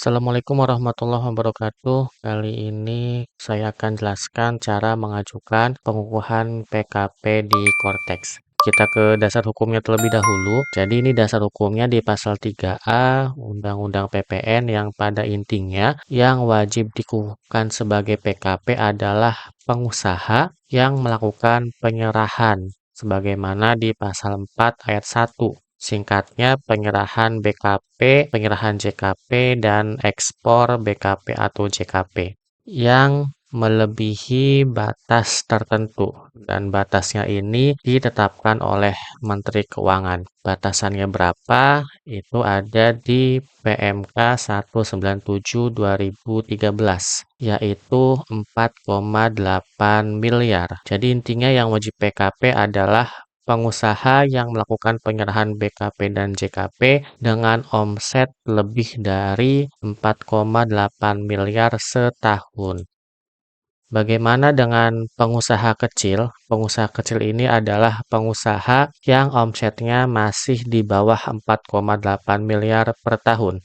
Assalamualaikum warahmatullahi wabarakatuh. Kali ini saya akan jelaskan cara mengajukan pengukuhan PKP di Cortex. Kita ke dasar hukumnya terlebih dahulu. Jadi ini dasar hukumnya di pasal 3A Undang-Undang PPN yang pada intinya yang wajib dikukuhkan sebagai PKP adalah pengusaha yang melakukan penyerahan sebagaimana di pasal 4 ayat 1. Singkatnya, penyerahan BKP, penyerahan JKP, dan ekspor BKP atau JKP yang melebihi batas tertentu. Dan batasnya ini ditetapkan oleh Menteri Keuangan. Batasannya berapa? Itu ada di PMK 197/2013, yaitu 4,8 miliar. Jadi intinya yang wajib PKP adalah pengusaha yang melakukan penyerahan BKP dan JKP dengan omset lebih dari 4,8 miliar setahun. Bagaimana dengan pengusaha kecil? Pengusaha kecil ini adalah pengusaha yang omsetnya masih di bawah 4,8 miliar per tahun.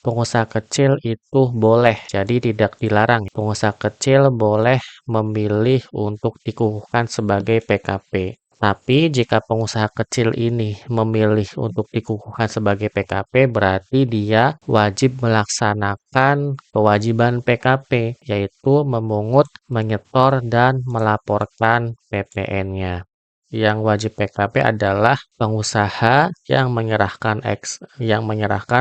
Pengusaha kecil itu boleh, jadi tidak dilarang. Pengusaha kecil boleh memilih untuk dikukuhkan sebagai PKP. Tapi jika pengusaha kecil ini memilih untuk dikukuhkan sebagai PKP, berarti dia wajib melaksanakan kewajiban PKP, yaitu memungut, menyetor, dan melaporkan PPN-nya. Yang wajib PKP adalah pengusaha yang menyerahkan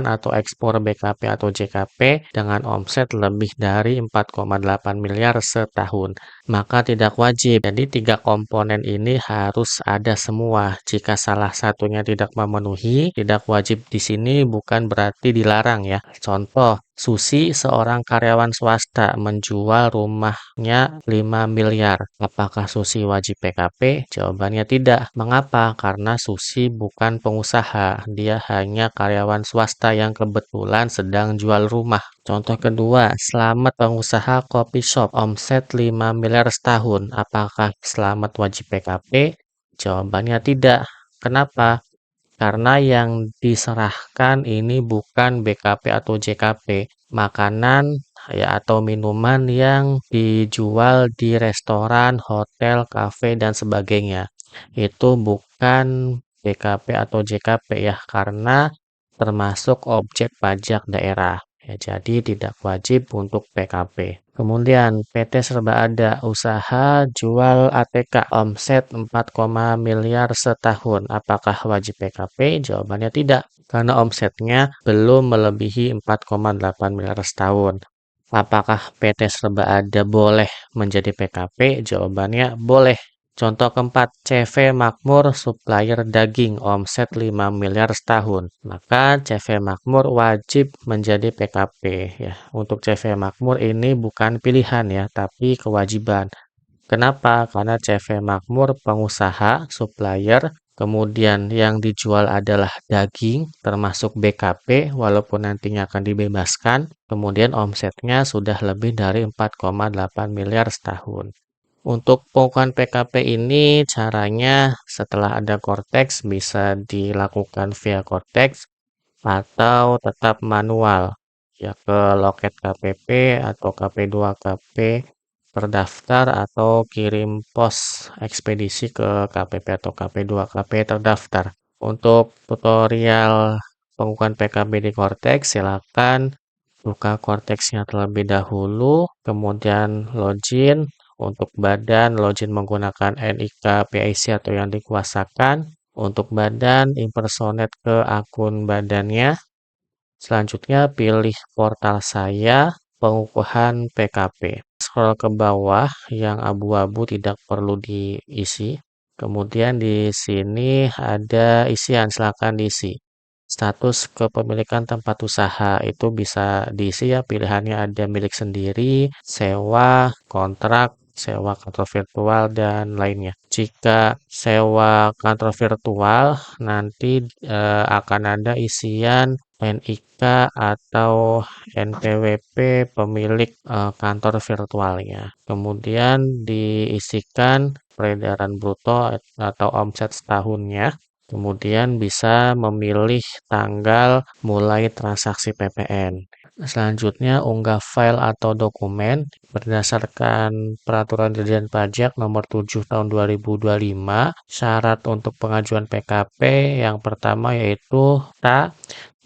atau ekspor BKP atau JKP dengan omset lebih dari 4,8 miliar setahun. Maka tidak wajib. Jadi tiga komponen ini harus ada semua. Jika salah satunya tidak memenuhi, tidak wajib di sini bukan berarti dilarang ya. Contoh, Susi, seorang karyawan swasta, menjual rumahnya 5 miliar. Apakah Susi wajib PKP? Jawabannya tidak. Mengapa? Karena Susi bukan pengusaha. Dia hanya karyawan swasta yang kebetulan sedang jual rumah. Contoh kedua, Slamet, pengusaha kopi shop, omset 5 miliar setahun. Apakah Slamet wajib PKP? Jawabannya tidak. Kenapa? Karena yang diserahkan ini bukan BKP atau JKP, makanan ya atau minuman yang dijual di restoran, hotel, kafe dan sebagainya. Itu bukan BKP atau JKP ya, karena termasuk objek pajak daerah. Ya, jadi tidak wajib untuk PKP. Kemudian PT Serba Ada, usaha jual ATK, omset 4, miliar setahun. Apakah wajib PKP? Jawabannya tidak, karena omsetnya belum melebihi 4,8 miliar setahun. Apakah PT Serba Ada boleh menjadi PKP? Jawabannya boleh. Contoh keempat, CV Makmur, supplier daging, omset 5 miliar setahun. Maka CV Makmur wajib menjadi PKP ya. Untuk CV Makmur ini bukan pilihan ya, tapi kewajiban. Kenapa? Karena CV Makmur pengusaha, supplier, kemudian yang dijual adalah daging, termasuk BKP, walaupun nantinya akan dibebaskan, kemudian omsetnya sudah lebih dari 4,8 miliar setahun. Untuk pengukuhan PKP ini caranya setelah ada Cortex bisa dilakukan via Cortex atau tetap manual ya ke loket KPP atau KP2KP terdaftar atau kirim pos ekspedisi ke KPP atau KP2KP terdaftar. Untuk tutorial pengukuhan PKB di Cortex silakan buka Cortex-nya terlebih dahulu, kemudian login. Untuk badan, login menggunakan NIK PIC atau yang dikuasakan. Untuk badan, impersonate ke akun badannya. Selanjutnya, pilih portal saya, pengukuhan PKP. Scroll ke bawah, yang abu-abu tidak perlu diisi. Kemudian di sini ada isian, silakan diisi. Status kepemilikan tempat usaha itu bisa diisi ya, pilihannya ada milik sendiri, sewa, kontrak, sewa kantor virtual, dan lainnya. Jika sewa kantor virtual, nanti akan ada isian NIK atau NPWP pemilik kantor virtualnya. Kemudian diisikan peredaran bruto atau omset setahunnya. Kemudian bisa memilih tanggal mulai transaksi PPN. Selanjutnya, unggah file atau dokumen berdasarkan Peraturan Dirjen Pajak Nomor 7 Tahun 2025. Syarat untuk pengajuan PKP yang pertama yaitu data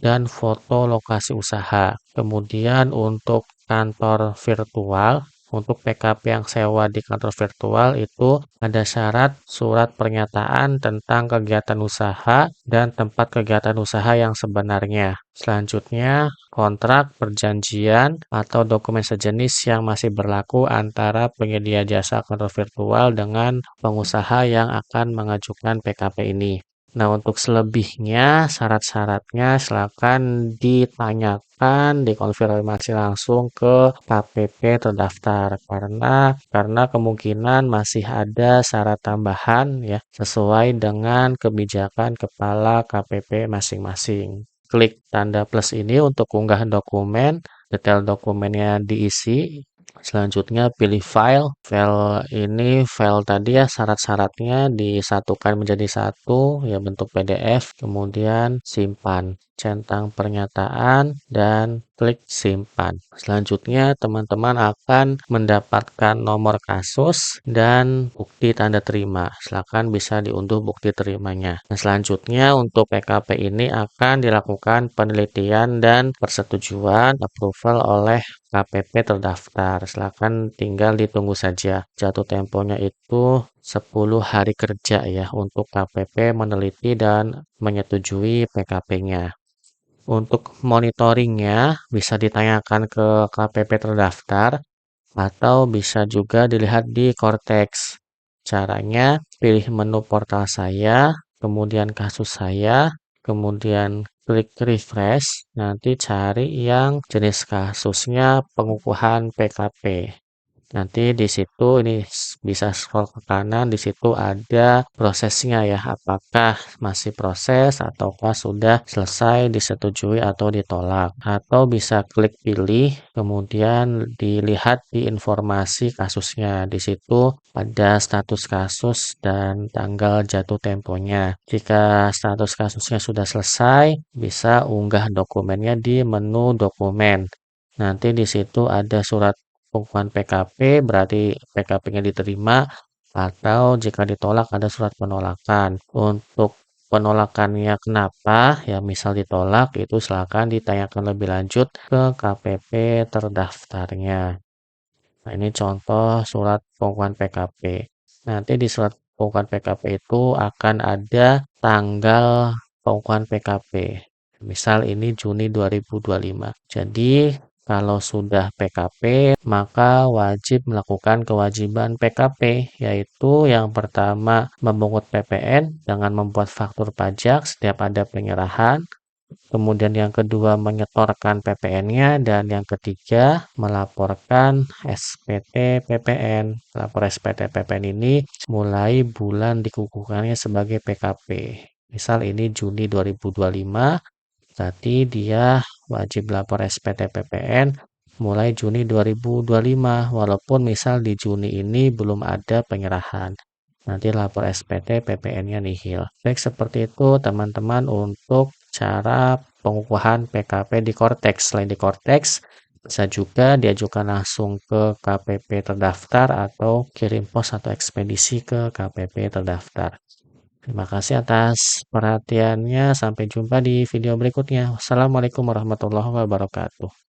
dan foto lokasi usaha. Kemudian untuk kantor virtual, untuk PKP yang sewa di kantor virtual itu ada syarat surat pernyataan tentang kegiatan usaha dan tempat kegiatan usaha yang sebenarnya. Selanjutnya, kontrak, perjanjian, atau dokumen sejenis yang masih berlaku antara penyedia jasa kantor virtual dengan pengusaha yang akan mengajukan PKP ini. Nah, untuk selebihnya, syarat-syaratnya silakan ditanyakan, dikonfirmasi langsung ke KPP terdaftar karena kemungkinan masih ada syarat tambahan ya sesuai dengan kebijakan kepala KPP masing-masing. Klik tanda plus ini untuk unggah dokumen, detail dokumennya diisi. Selanjutnya pilih file. File ini file tadi ya syarat-syaratnya disatukan menjadi satu ya bentuk PDF. Kemudian simpan, centang pernyataan dan klik simpan. Selanjutnya teman-teman akan mendapatkan nomor kasus dan bukti tanda terima. Silakan bisa diunduh bukti terimanya. Nah, selanjutnya untuk PKP ini akan dilakukan penelitian dan persetujuan approval oleh KPP terdaftar. Silakan tinggal ditunggu saja. Jatuh temponya itu 10 hari kerja ya untuk KPP meneliti dan menyetujui PKP-nya. Untuk monitoringnya bisa ditanyakan ke KPP terdaftar atau bisa juga dilihat di Cortex. Caranya pilih menu portal saya, kemudian kasus saya, kemudian klik refresh, nanti cari yang jenis kasusnya pengukuhan PKP. Nanti di situ ini bisa scroll ke kanan, di situ ada prosesnya ya, apakah masih proses ataukah sudah selesai disetujui atau ditolak. Atau bisa klik pilih, kemudian dilihat di informasi kasusnya. Di situ ada status kasus dan tanggal jatuh temponya. Jika status kasusnya sudah selesai, bisa unggah dokumennya di menu dokumen. Nanti di situ ada surat pengukuhan PKP, berarti PKP-nya diterima, atau jika ditolak ada surat penolakan. Untuk penolakannya kenapa, ya misal ditolak, itu silakan ditanyakan lebih lanjut ke KPP terdaftarnya. Nah, ini contoh surat pengukuhan PKP. Nanti di surat pengukuhan PKP itu akan ada tanggal pengukuhan PKP. Misal ini Juni 2025. Jadi, kalau sudah PKP, maka wajib melakukan kewajiban PKP, yaitu yang pertama memungut PPN dengan membuat faktur pajak setiap ada penyerahan. Kemudian yang kedua menyetorkan PPN-nya dan yang ketiga melaporkan SPT PPN. Lapor SPT PPN ini mulai bulan dikukuhkannya sebagai PKP. Misal ini Juni 2025, berarti dia wajib lapor SPT PPN mulai Juni 2025, walaupun misal di Juni ini belum ada penyerahan. Nanti lapor SPT PPN-nya nihil. Baik, seperti itu teman-teman untuk cara pengukuhan PKP di Cortex. Selain di Cortex, bisa juga diajukan langsung ke KPP terdaftar atau kirim pos atau ekspedisi ke KPP terdaftar. Terima kasih atas perhatiannya. Sampai jumpa di video berikutnya. Wassalamualaikum warahmatullahi wabarakatuh.